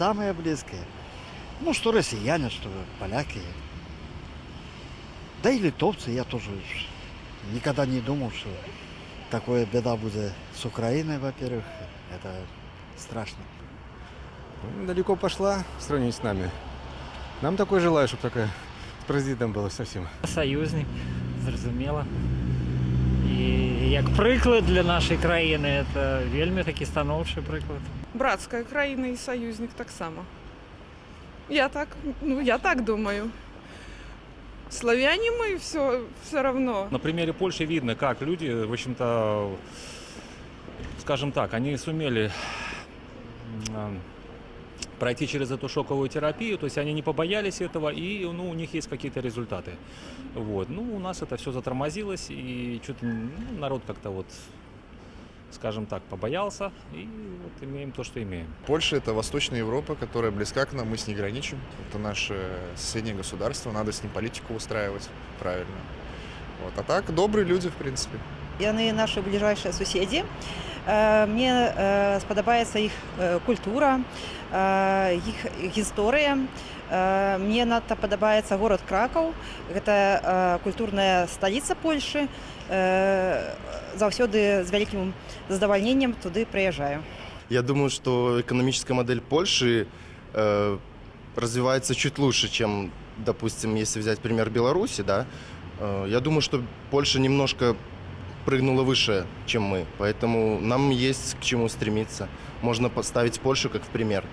самые близкие. Ну, что россияне, что поляки. Да и литовцы, я тоже никогда не думал, что такое беда будет с Украиной, во-первых. Это страшно. Далеко пошла в сравнении с нами. Нам такое желаю, чтобы такая с президентом было совсем. Союзник, зрозуміло. І як приклад для нашої країни, це вельми такий становчий приклад. Братська країна і союзник так само. Я так думаю. Славяне мы все равно. На примере Польши видно, как люди, в общем-то, скажем так, они сумели пройти через эту шоковую терапию, то есть они не побоялись этого, и у них есть какие-то результаты. Вот. У нас это все затормозилось, и что-то народ как-то скажем так, побоялся, и имеем то, что имеем. Польша – это Восточная Европа, которая близка к нам, мы с ней граничим. Это наше соседнее государство, надо с ним политику устраивать правильно. Вот. А так, добрые люди, в принципе. Яны наши ближайшие сусіди. Мне сподобається їх культура, їх гісторія. Мне надто подобається город Краков. Это культурная столица Польши. Заўсёды з вялікім задавальненнем туды прыязджаю. Я думаю, что экономическая модель Польши развивается чуть лучше, чем, допустим, если взять пример Беларуси, да. Я думаю, что Польша немножко прыгнула выше, чем мы, поэтому нам есть к чему стремиться. Можно поставить Польшу как в пример.